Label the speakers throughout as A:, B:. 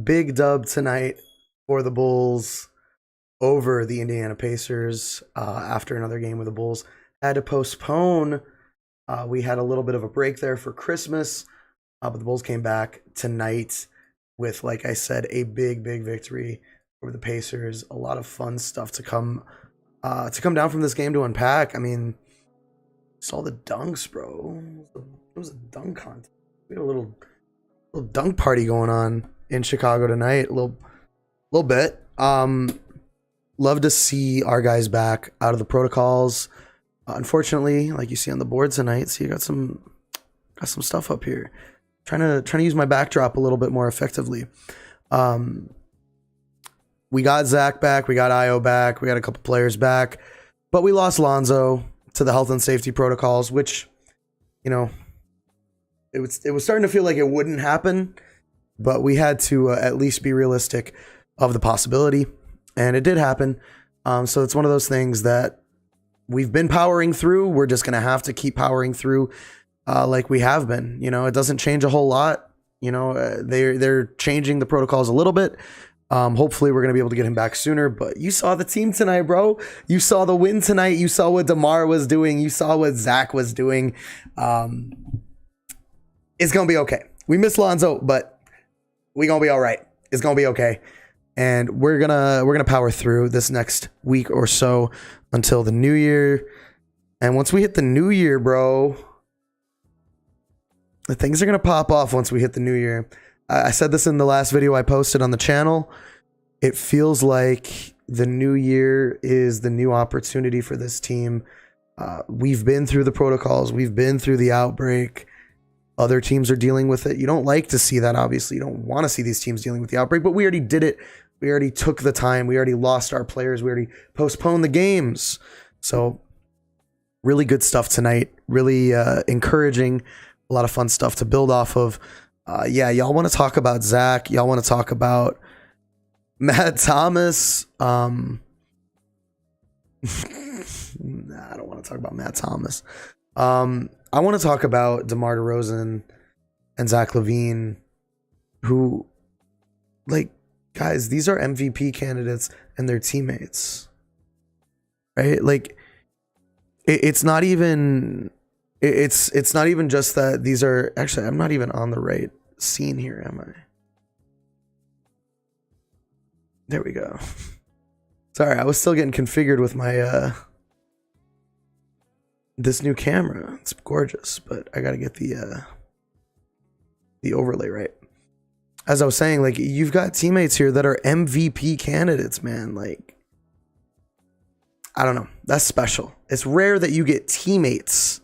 A: Big dub tonight for the Bulls over the Indiana Pacers after another game with the Bulls. Had to postpone. We had a little bit of a break there for Christmas, but the Bulls came back tonight with, like I said, a big victory over the Pacers. A lot of fun stuff to come down from this game to unpack. I mean, saw the dunks, bro. It was a dunk contest. We had a little dunk party going on in Chicago tonight. A little bit. Love to see our guys back out of the protocols. Unfortunately, like you see on the board tonight, so you got some stuff up here. Trying to use my backdrop a little bit more effectively. We got Zach back, we got Io back, we got a couple players back, but we lost Lonzo to the health and safety protocols, which, you know, it was starting to feel like it wouldn't happen, but we had to at least be realistic of the possibility, and it did happen. So it's one of those things that we've been powering through. We're just going to have to keep powering through like we have been. You know, it doesn't change a whole lot. You know, they're changing the protocols a little bit. Hopefully we're going to be able to get him back sooner, but you saw the team tonight, bro. You saw the win tonight. You saw what DeMar was doing. You saw what Zach was doing. It's going to be okay. We miss Lonzo, but we're going to be all right. It's going to be okay. And we're going to power through this next week or so until the new year. And once we hit the new year, bro, the things are going to pop off once we hit the new year. I said this in the last video I posted on the channel. It feels like the new year is the new opportunity for this team. We've been through the protocols. We've been through the outbreak. Other teams are dealing with it. You don't like to see that, obviously. You don't want to see these teams dealing with the outbreak, but we already did it. We already took the time. We already lost our players. We already postponed the games. So really good stuff tonight. Really encouraging. A lot of fun stuff to build off of. Yeah, y'all want to talk about Zach. Y'all want to talk about Matt Thomas. Nah, I don't want to talk about Matt Thomas. I want to talk about DeMar DeRozan and Zach LaVine, who, like, guys, these are MVP candidates and their teammates, right? Like, it's not even just that these are, actually, I'm not even on the right scene here, am I? There we go. Sorry, I was still getting configured with my this new camera. It's gorgeous, but I gotta get the overlay right. As I was saying, like, you've got teammates here that are MVP candidates, man. Like, I don't know. That's special. It's rare that you get teammates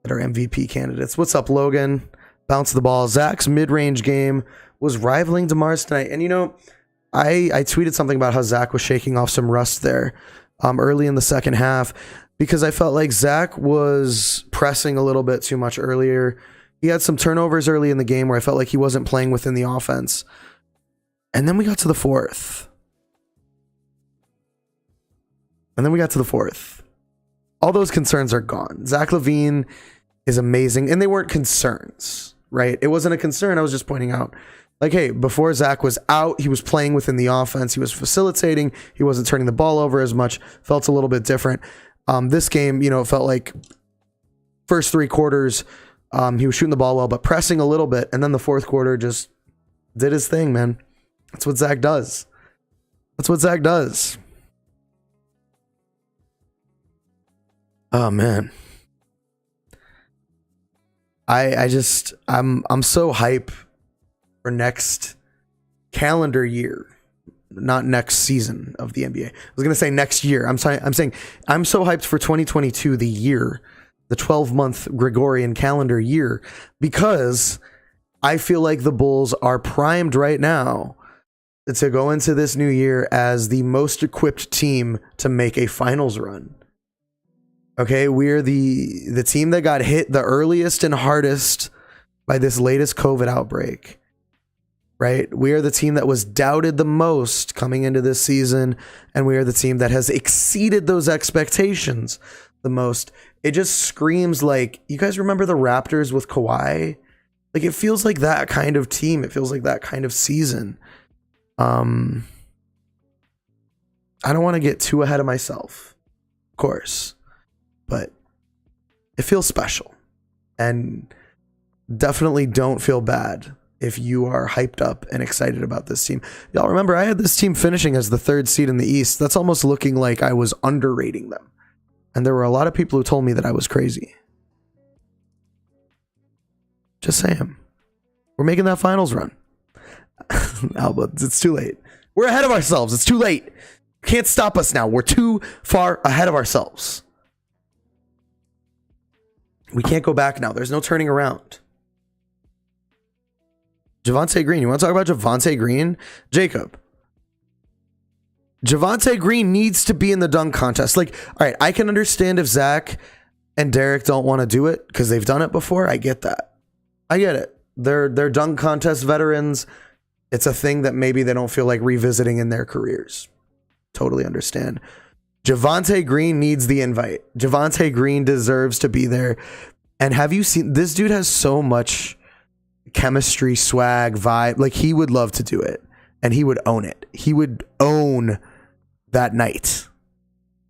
A: that are MVP candidates. What's up, Logan? Bounce the ball. Zach's mid-range game was rivaling DeMar's tonight. And, you know, I tweeted something about how Zach was shaking off some rust there early in the second half, because I felt like Zach was pressing a little bit too much earlier. He had some turnovers early in the game where I felt like he wasn't playing within the offense. And then we got to the fourth. All those concerns are gone. Zach LaVine is amazing. And they weren't concerns, right? It wasn't a concern. I was just pointing out, like, hey, before Zach was out, he was playing within the offense. He was facilitating. He wasn't turning the ball over as much. Felt a little bit different. This game, you know, it felt like first three quarters, he was shooting the ball well, but pressing a little bit. And then the fourth quarter just did his thing, man. That's what Zach does. Oh, man. I'm so hype for next calendar year, not next season of the NBA. I was going to say next year. I'm saying I'm so hyped for 2022, the year, the 12-month Gregorian calendar year, because I feel like the Bulls are primed right now to go into this new year as the most equipped team to make a finals run. Okay, we're the team that got hit the earliest and hardest by this latest COVID outbreak, right? We are the team that was doubted the most coming into this season, and we are the team that has exceeded those expectations the most. It just screams like, you guys remember the Raptors with Kawhi Like, it feels like that kind of team. It feels like that kind of season. I don't want to get too ahead of myself, of course, but it feels special. And definitely don't feel bad if you are hyped up and excited about this team. Y'all remember, I had this team finishing as the 3rd seed in the East. That's almost looking like I was underrating them. And there were a lot of people who told me that I was crazy. Just saying. We're making that finals run. Alba, it's too late. We're ahead of ourselves. It's too late. Can't stop us now. We're too far ahead of ourselves. We can't go back now. There's no turning around. Javonte Green. You want to talk about Javonte Green? Jacob. Javonte Green needs to be in the dunk contest. Like, all right, I can understand if Zach and Derek don't want to do it because they've done it before. I get that. I get it. They're dunk contest veterans. It's a thing that maybe they don't feel like revisiting in their careers. Totally understand. Javonte Green needs the invite. Javonte Green deserves to be there. And have you seen, this dude has so much chemistry, swag, vibe. Like, he would love to do it. And he would own it. He would own that night.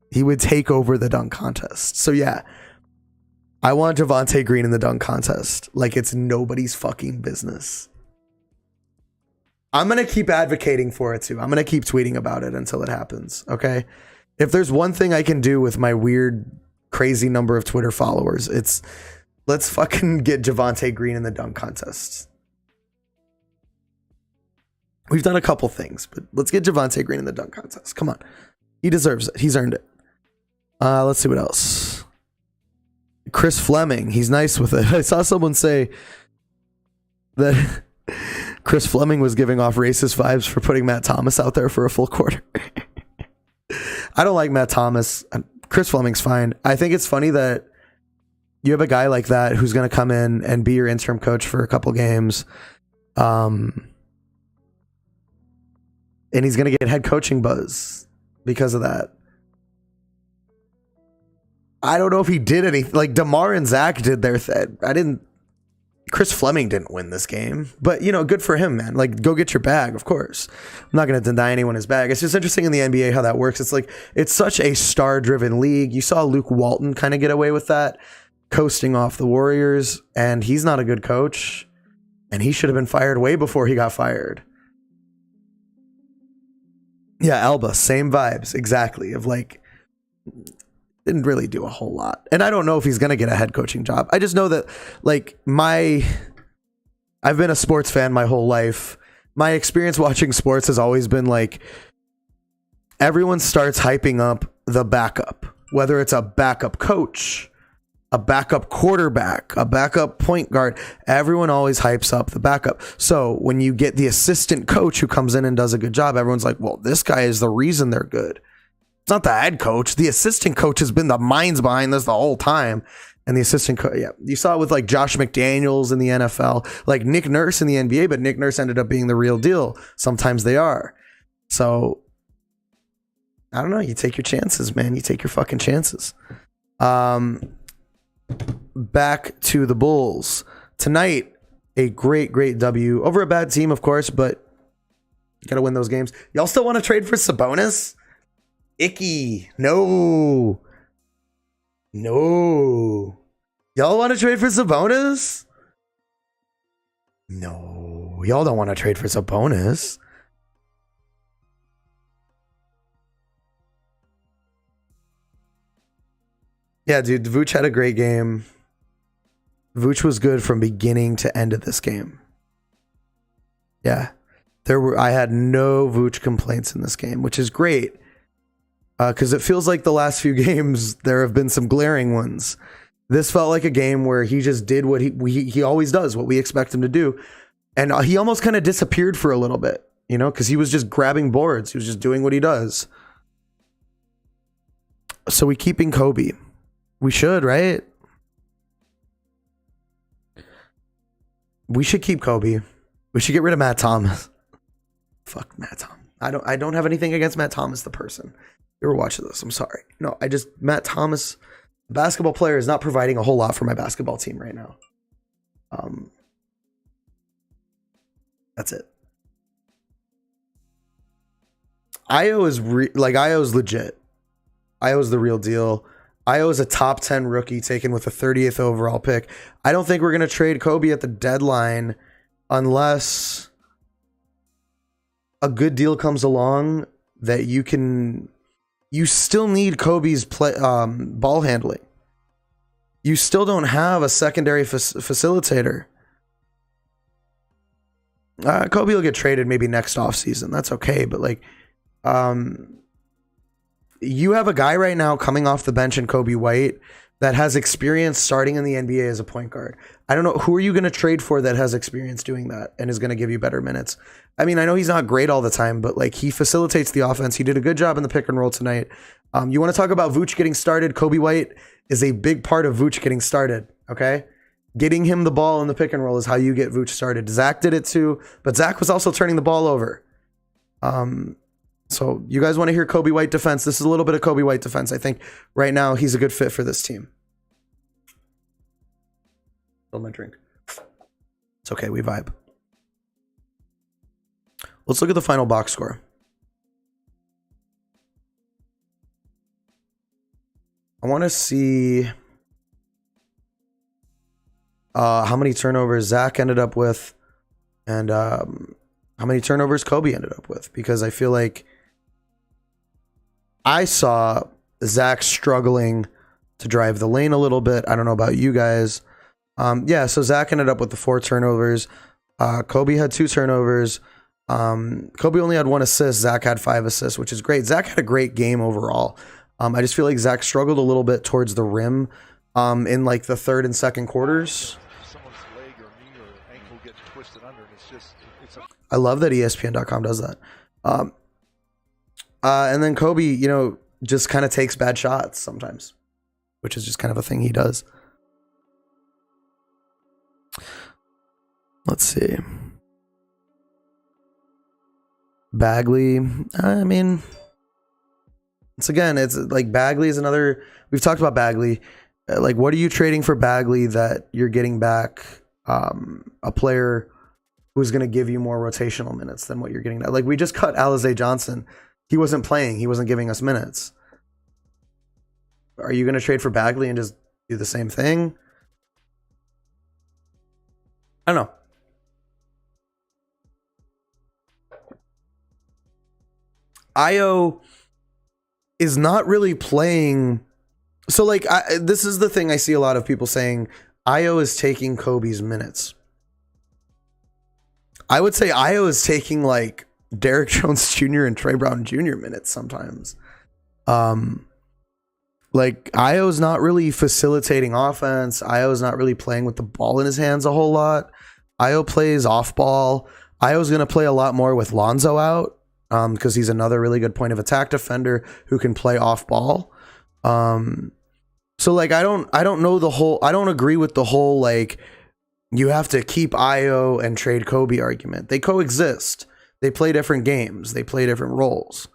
A: He would take over the dunk contest. So yeah, I want Javonte Green in the dunk contest like it's nobody's fucking business. I'm going to keep advocating for it too. I'm going to keep tweeting about it until it happens. Okay. If there's one thing I can do with my weird, crazy number of Twitter followers, it's let's fucking get Javonte Green in the dunk contest. We've done a couple things, but let's get Javonte Green in the dunk contest. Come on. He deserves it. He's earned it. Let's see what else. Chris Fleming. He's nice with it. I saw someone say that Chris Fleming was giving off racist vibes for putting Matt Thomas out there for a full quarter. I don't like Matt Thomas. Chris Fleming's fine. I think it's funny that you have a guy like that who's going to come in and be your interim coach for a couple games. And he's going to get head coaching buzz because of that. I don't know if he did anything. Like, DeMar and Zach did their thing. Chris Fleming didn't win this game. But, you know, good for him, man. Like, go get your bag, of course. I'm not going to deny anyone his bag. It's just interesting in the NBA how that works. It's like, it's such a star-driven league. You saw Luke Walton kind of get away with that, coasting off the Warriors. And he's not a good coach. And he should have been fired way before he got fired. Yeah, Alba, same vibes, exactly. Of like, didn't really do a whole lot. And I don't know if he's going to get a head coaching job. I just know that, like, I've been a sports fan my whole life. My experience watching sports has always been like, everyone starts hyping up the backup, whether it's a backup coach, a backup quarterback, a backup point guard. Everyone always hypes up the backup. So when you get the assistant coach who comes in and does a good job, everyone's like, well, this guy is the reason they're good. It's not the head coach. The assistant coach has been the minds behind this the whole time. And the assistant coach, yeah, you saw it with like Josh McDaniels in the NFL, like Nick Nurse in the NBA, but Nick Nurse ended up being the real deal. Sometimes they are. So I don't know. You take your chances, man. You take your fucking chances. Back to the Bulls tonight. A great W over a bad team, of course, but you got to win those games. Y'all still want to trade for Sabonis? Icky. No. Y'all want to trade for Sabonis? No. Y'all don't want to trade for Sabonis. Yeah, dude, Vooch had a great game. Vooch was good from beginning to end of this game. Yeah. I had no Vooch complaints in this game, which is great. Because it feels like the last few games, there have been some glaring ones. This felt like a game where he just did what he always does, what we expect him to do. And he almost kind of disappeared for a little bit, you know, because he was just grabbing boards. He was just doing what he does. So we keeping Kobe. We should, right? We should keep Kobe. We should get rid of Matt Thomas. Fuck Matt Thomas. I don't have anything against Matt Thomas, the person. You were watching this. I'm sorry. No, Matt Thomas, basketball player, is not providing a whole lot for my basketball team right now. That's it. Io is Io's legit. Io's the real deal. Io is a top 10 rookie taken with the 30th overall pick. I don't think we're going to trade Kobe at the deadline unless a good deal comes along that you still need Kobe's ball handling. You still don't have a secondary facilitator. Kobe will get traded maybe next offseason. That's okay. But like, you have a guy right now coming off the bench in Kobe White that has experience starting in the NBA as a point guard. I don't know. Who are you going to trade for that has experience doing that and is going to give you better minutes? I mean, I know he's not great all the time, but like he facilitates the offense. He did a good job in the pick and roll tonight. You want to talk about Vooch getting started? Kobe White is a big part of Vooch getting started. Okay. Getting him the ball in the pick and roll is how you get Vooch started. Zach did it too, but Zach was also turning the ball over. So you guys want to hear Kobe White defense? This is a little bit of Kobe White defense. I think right now he's a good fit for this team. Fill my drink. It's okay. We vibe. Let's look at the final box score. I want to see how many turnovers Zach ended up with and how many turnovers Kobe ended up with, because I feel like I saw Zach struggling to drive the lane a little bit. I don't know about you guys. So Zach ended up with the 4 turnovers. Kobe had 2 turnovers. Kobe only had 1 assist. Zach had 5 assists, which is great. Zach had a great game overall. I just feel like Zach struggled a little bit towards the rim in like the third and second quarters.
B: Someone's leg or knee or ankle gets twisted under, and
A: I love that ESPN.com does that. And then Kobe, just kind of takes bad shots sometimes, which is just kind of a thing he does. Let's see. Bagley, I mean, it's like Bagley is another, we've talked about Bagley. Like, what are you trading for Bagley that you're getting back a player who's going to give you more rotational minutes than what you're getting now? Like, we just cut Alize Johnson. He wasn't playing. He wasn't giving us minutes. Are you going to trade for Bagley and just do the same thing? I don't know. Io is not really playing. So, like, this is the thing I see a lot of people saying. Io is taking Kobe's minutes. I would say Io is taking, like, Derrick Jones Jr. and Trey Brown Jr. minutes sometimes. Like, Io's not really facilitating offense. Io's not really playing with the ball in his hands a whole lot. Io plays off ball. Io's going to play a lot more with Lonzo out because he's another really good point of attack defender who can play off ball. So, like, I don't agree with the whole, like, you have to keep Io and trade Kobe argument. They coexist. They play different games. They play different roles.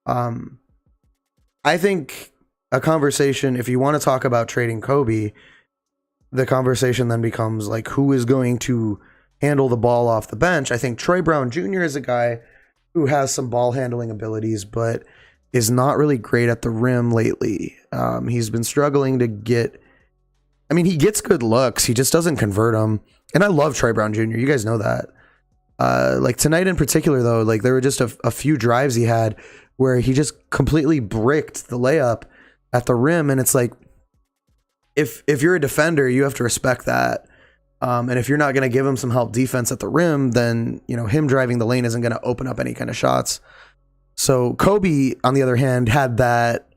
A: I think a conversation, if you want to talk about trading Kobe, the conversation then becomes like, who is going to handle the ball off the bench? I think Troy Brown Jr. is a guy who has some ball handling abilities, but is not really great at the rim lately. He's been struggling to get, he gets good looks. He just doesn't convert them. And I love Troy Brown Jr. You guys know that. Like tonight in particular, though, like there were just a few drives he had where he just completely bricked the layup at the rim. And it's like, if you're a defender, you have to respect that. And if you're not going to give him some help defense at the rim, then, him driving the lane isn't going to open up any kind of shots. So Kobe, on the other hand, had that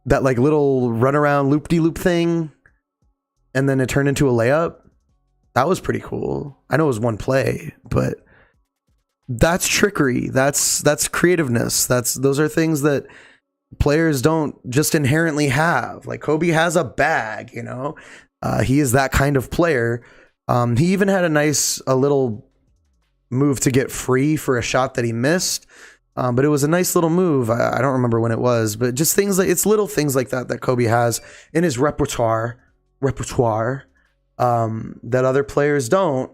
A: like little runaround loop-de-loop thing, and then it turned into a layup. That was pretty cool. I know it was one play, but that's trickery. That's creativeness. Those are things that players don't just inherently have. Like Kobe has a bag, he is that kind of player. He even had a little move to get free for a shot that he missed. But it was a nice little move. I don't remember when it was, but just it's little things like that Kobe has in his repertoire, that other players don't.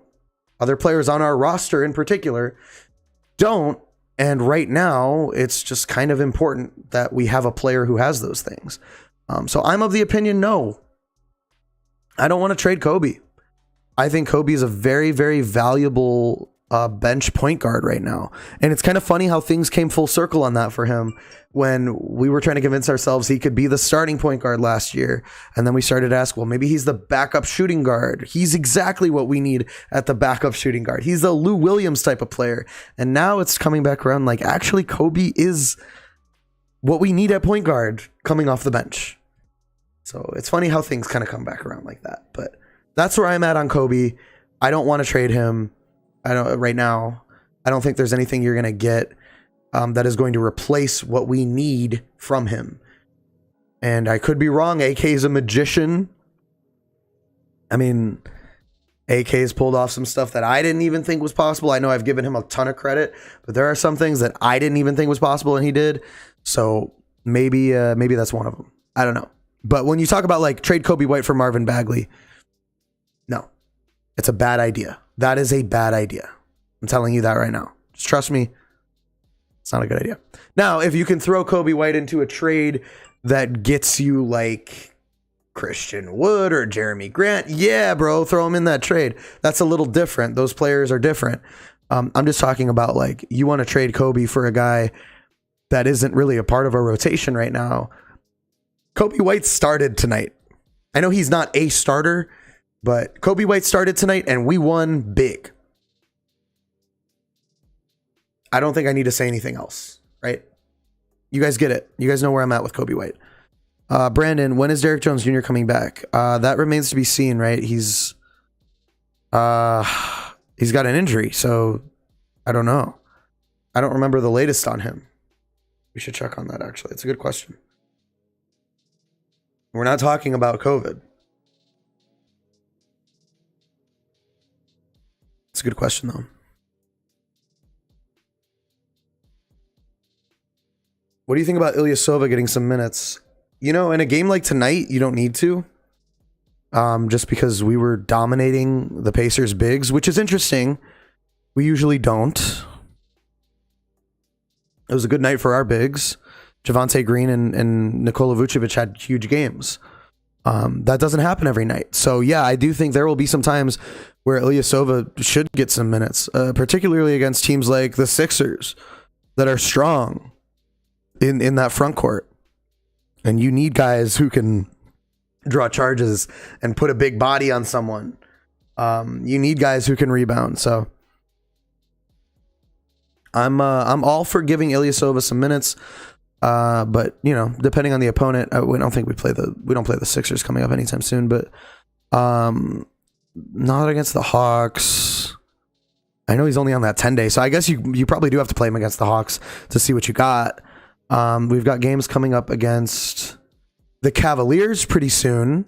A: Other players on our roster in particular don't. And right now, it's just kind of important that we have a player who has those things. So I'm of the opinion, no. I don't want to trade Kobe. I think Kobe is a very, very valuable bench point guard right now. And it's kind of funny how things came full circle on that for him when we were trying to convince ourselves he could be the starting point guard last year. And then we started to ask, well, maybe he's the backup shooting guard. He's exactly what we need at the backup shooting guard. He's the Lou Williams type of player. And now it's coming back around like, actually, Kobe is what we need at point guard coming off the bench. So it's funny how things kind of come back around like that. But that's where I'm at on Kobe. I don't want to trade him. I don't right now. I don't think there's anything you're going to get that is going to replace what we need from him. And I could be wrong. AK is a magician. I mean, AK has pulled off some stuff that I didn't even think was possible. I know I've given him a ton of credit, but there are some things that I didn't even think was possible and he did. So maybe that's one of them. I don't know. But when you talk about like trade Kobe White for Marvin Bagley, no, it's a bad idea. That is a bad idea. I'm telling you that right now. Just trust me. It's not a good idea. Now, if you can throw Kobe White into a trade that gets you like Christian Wood or Jeremy Grant, yeah, bro, throw him in that trade. That's a little different. Those players are different. I'm just talking about like you want to trade Kobe for a guy that isn't really a part of our rotation right now. Kobe White started tonight. I know he's not a starter, but Kobe White started tonight and we won big. I don't think I need to say anything else, right? You guys get it. You guys know where I'm at with Kobe White. Brandon, when is Derrick Jones Jr. coming back? That remains to be seen, right? He's got an injury, so I don't know. I don't remember the latest on him. We should check on that, actually. It's a good question. We're not talking about COVID. It's a good question, though. What do you think about Ilyasova getting some minutes? You know, in a game like tonight, you don't need to. Just because we were dominating the Pacers' bigs, which is interesting. We usually don't. It was a good night for our bigs. Javonte Green and Nikola Vucevic had huge games. That doesn't happen every night. So, yeah, I do think there will be some times where Ilyasova should get some minutes, particularly against teams like the Sixers that are strong in that front court. And you need guys who can draw charges and put a big body on someone. You need guys who can rebound. So I'm all for giving Ilyasova some minutes. But you know, depending on the opponent, we don't play the Sixers coming up anytime soon, but not against the Hawks. I know he's only on that 10-day, so I guess you probably do have to play him against the Hawks to see what you got. We've got games coming up against the Cavaliers pretty soon.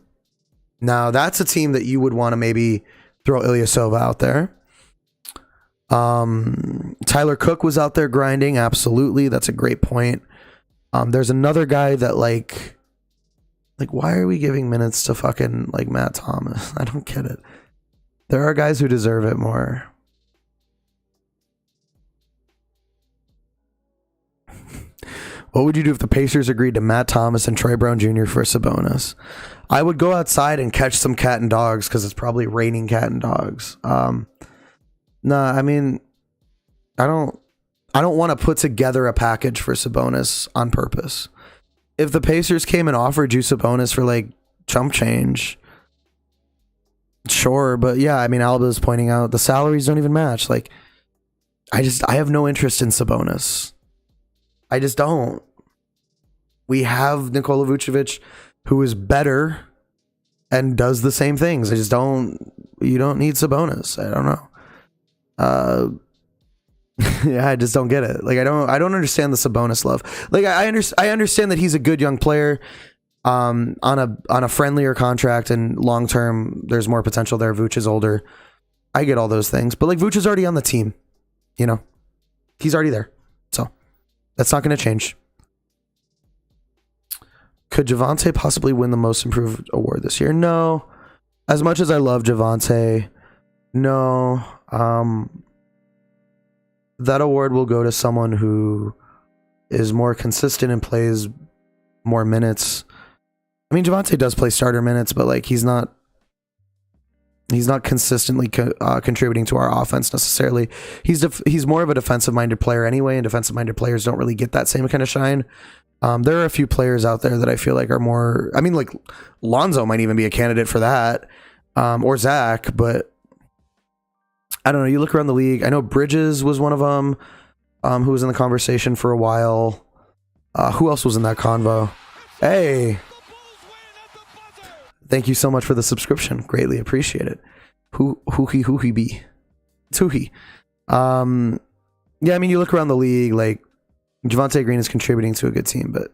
A: Now that's a team that you would want to maybe throw Ilyasova out there. Tyler Cook was out there grinding. Absolutely. That's a great point. There's another guy that like why are we giving minutes to fucking like Matt Thomas? I don't get it. There are guys who deserve it more. What would you do if the Pacers agreed to Matt Thomas and Troy Brown Jr. for Sabonis? I would go outside and catch some cat and dogs because it's probably raining cat and dogs. I mean, I don't want to put together a package for Sabonis on purpose. If the Pacers came and offered you Sabonis for like chump change, sure. But yeah, I mean, Alba's pointing out the salaries don't even match. Like, I have no interest in Sabonis. I just don't. We have Nikola Vucevic, who is better and does the same things. You don't need Sabonis. I don't know. Yeah, I just don't get it. Like, I don't understand the Sabonis love. Like, I understand that he's a good young player, on a friendlier contract, and long term, there's more potential there. Vooch is older. I get all those things, but like Vooch is already on the team. You know, he's already there, so that's not going to change. Could Javonte possibly win the Most Improved award this year? No. As much as I love Javonte, No. That award will go to someone who is more consistent and plays more minutes. I mean, Javonte does play starter minutes, but like he's not consistently contributing to our offense necessarily. He's more of a defensive minded player anyway, and defensive minded players don't really get that same kind of shine. There are a few players out there that I feel like are more. I mean, like Lonzo might even be a candidate for that, or Zach. But I don't know. You look around the league. I know Bridges was one of them, who was in the conversation for a while. Who else was in that convo? Hey, thank you so much for the subscription. Greatly appreciate it. Who he be? It's who he. Yeah, I mean, you look around the league, like Javonte Green is contributing to a good team, but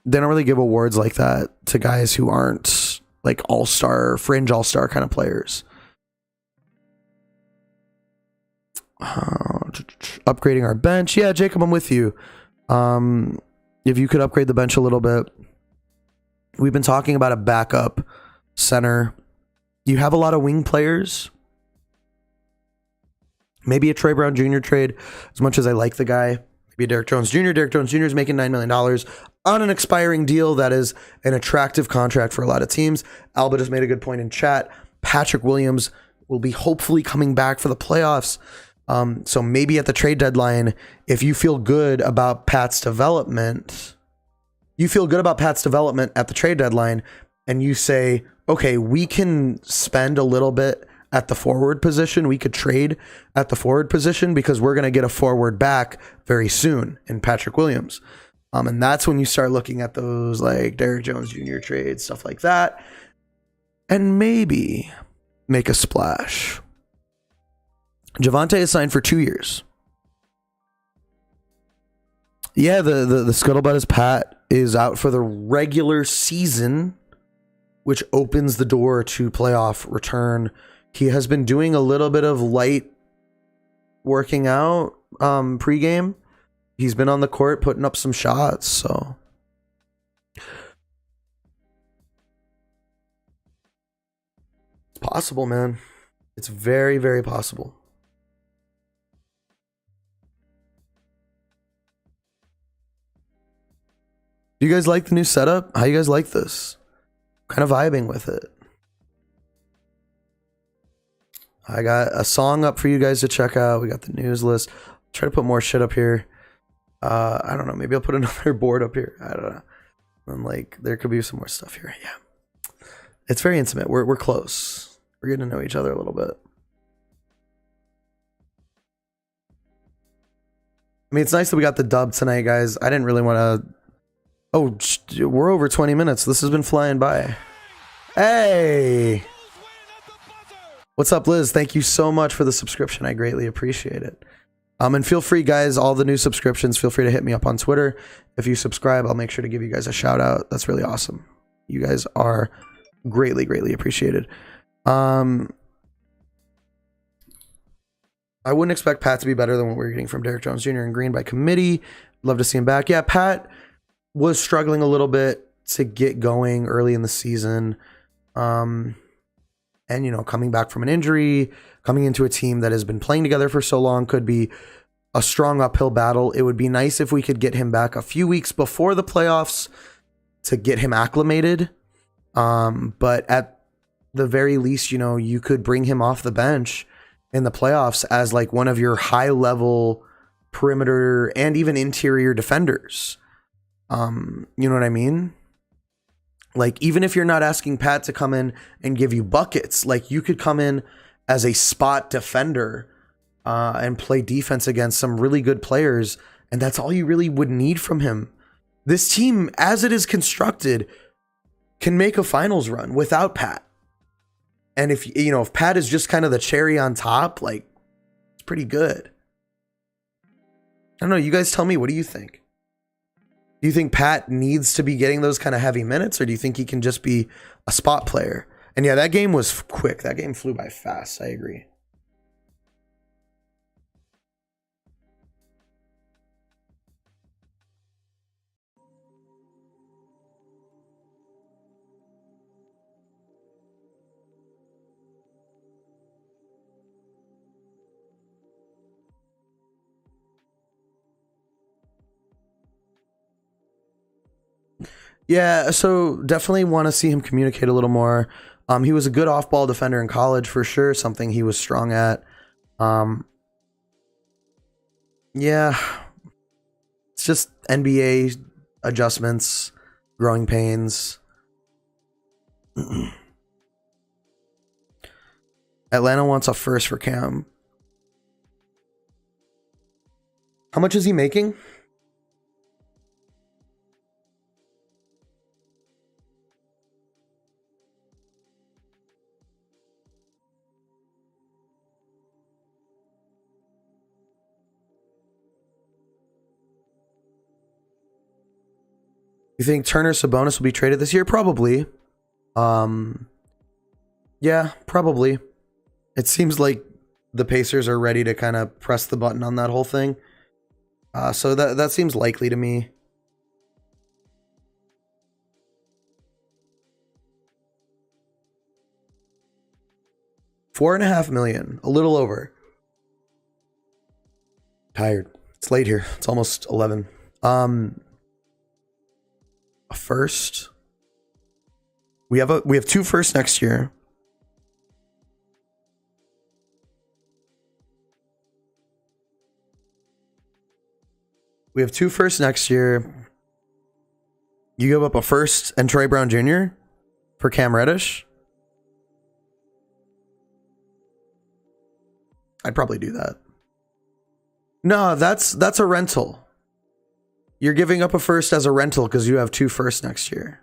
A: they don't really give awards like that to guys who aren't like all-star, fringe all-star kind of players. Upgrading our bench. Yeah, Jacob, I'm with you. If you could upgrade the bench a little bit. We've been talking about a backup center. You have a lot of wing players. Maybe a Troy Brown Jr. trade, as much as I like the guy. Maybe a Derrick Jones Jr. Derrick Jones Jr. is making $9 million on an expiring deal that is an attractive contract for a lot of teams. Albert has made a good point in chat. Patrick Williams will be hopefully coming back for the playoffs. So maybe at the trade deadline, if you feel good about Pat's development, at the trade deadline, and you say, okay, we can spend a little bit at the forward position. We could trade at the forward position because we're going to get a forward back very soon in Patrick Williams. And that's when you start looking at those like Derrick Jones Jr. trades, stuff like that, and maybe make a splash. Javonte is signed for 2 years. Yeah, the scuttlebutt is Pat is out for the regular season, which opens the door to playoff return. He has been doing a little bit of light working out pregame. He's been on the court putting up some shots, so it's possible, man. It's very, very possible. Do you guys like the new setup? How you guys like this? Kind of vibing with it. I got a song up for you guys to check out. We got the news list. Try to put more shit up here. I don't know. Maybe I'll put another board up here. I don't know. And like, there could be some more stuff here. Yeah. It's very intimate. We're close. We're getting to know each other a little bit. I mean, it's nice that we got the dub tonight, guys. I didn't really want to. Oh, we're over 20 minutes. This has been flying by. Hey. What's up, Liz? Thank you so much for the subscription. I greatly appreciate it. And feel free, guys, all the new subscriptions, feel free to hit me up on Twitter. If you subscribe, I'll make sure to give you guys a shout out. That's really awesome. You guys are greatly, greatly appreciated. I wouldn't expect Pat to be better than what we're getting from Derrick Jones Jr. and Green by committee. Love to see him back. Yeah, Pat was struggling a little bit to get going early in the season. And, you know, coming back from an injury, coming into a team that has been playing together for so long could be a strong uphill battle. It would be nice if we could get him back a few weeks before the playoffs to get him acclimated. But at the very least, you know, you could bring him off the bench in the playoffs as like one of your high level perimeter and even interior defenders. You know what I mean? Like, even if you're not asking Pat to come in and give you buckets, like you could come in as a spot defender and play defense against some really good players. And that's all you really would need from him. This team, as it is constructed, can make a finals run without Pat. And if, you know, if Pat is just kind of the cherry on top, like, it's pretty good. I don't know. You guys tell me, what do you think? Do you think Pat needs to be getting those kind of heavy minutes, or do you think he can just be a spot player? And yeah, that game was quick. That game flew by fast. I agree. Yeah, so definitely want to see him communicate a little more. He was a good off-ball defender in college for sure, something he was strong at. Um, yeah, it's just NBA adjustments, growing pains. Atlanta wants a first for Cam. How much is he making? You think Turner Sabonis will be traded this year? Probably. Yeah, probably. It seems like the Pacers are ready to kind of press the button on that whole thing. So that seems likely to me. $4.5 million, a little over. Tired. It's late here. It's almost 11. A first. We have 2 firsts next year. We have 2 firsts next year. You give up a first and Troy Brown Jr. for Cam Reddish? I'd probably do that. No, that's a rental. You're giving up a first as a rental because you have 2 firsts next year.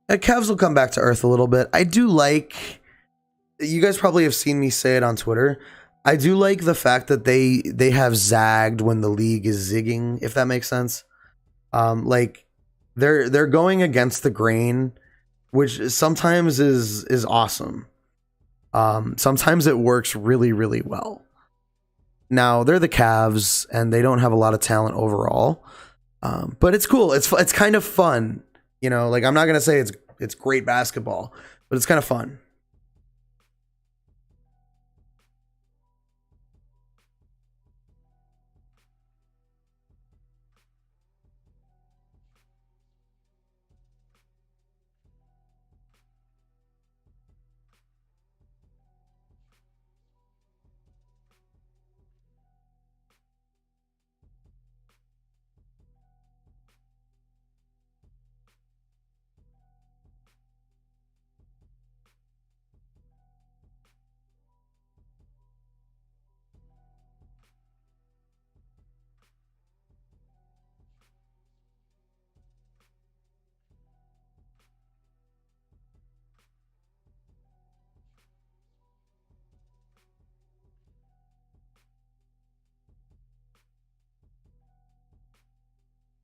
A: Cavs will come back to earth a little bit. I do like, you guys probably have seen me say it on Twitter. I do like the fact that they have zagged when the league is zigging, if that makes sense. Like they're going against the grain, which sometimes is awesome. Sometimes it works really, really well. Now they're the Cavs and they don't have a lot of talent overall. But it's cool. It's kind of fun. You know, like I'm not gonna say it's great basketball, but it's kind of fun.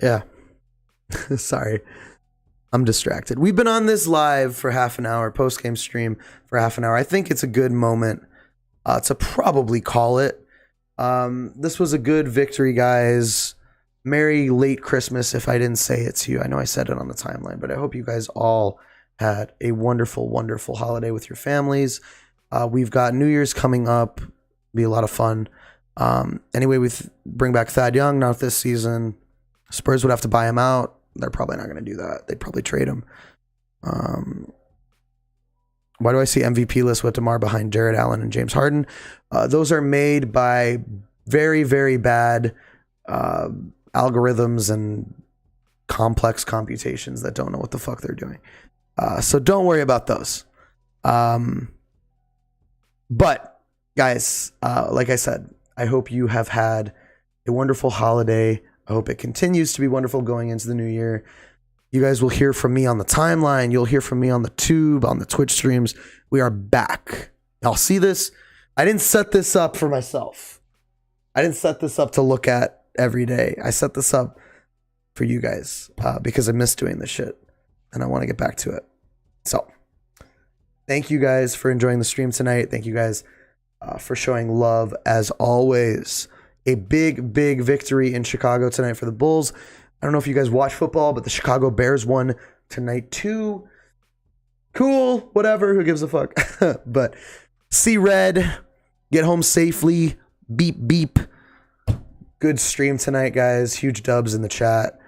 A: Yeah. Sorry. I'm distracted. We've been on this live for half an hour, post-game stream for half an hour. I think it's a good moment to probably call it. This was a good victory, guys. Merry late Christmas if I didn't say it to you. I know I said it on the timeline, but I hope you guys all had a wonderful, wonderful holiday with your families. We've got New Year's coming up. Be a lot of fun. Anyway, we bring back Thad Young, not this season. Spurs would have to buy him out. They're probably not going to do that. They'd probably trade him. Why do I see MVP list with DeMar behind Jared Allen and James Harden? Those are made by very, very bad algorithms and complex computations that don't know what the fuck they're doing. So don't worry about those. But guys, like I said, I hope you have had a wonderful holiday. I hope it continues to be wonderful going into the new year. You guys will hear from me on the timeline. You'll hear from me on the tube, on the Twitch streams. We are back. Y'all see this? I didn't set this up for myself. I didn't set this up to look at every day. I set this up for you guys because I miss doing this shit and I want to get back to it. So thank you guys for enjoying the stream tonight. Thank you guys for showing love as always. A big, big victory in Chicago tonight for the Bulls. I don't know if you guys watch football, but the Chicago Bears won tonight too. Cool, whatever, who gives a fuck? But see red, get home safely, beep, beep. Good stream tonight, guys. Huge dubs in the chat.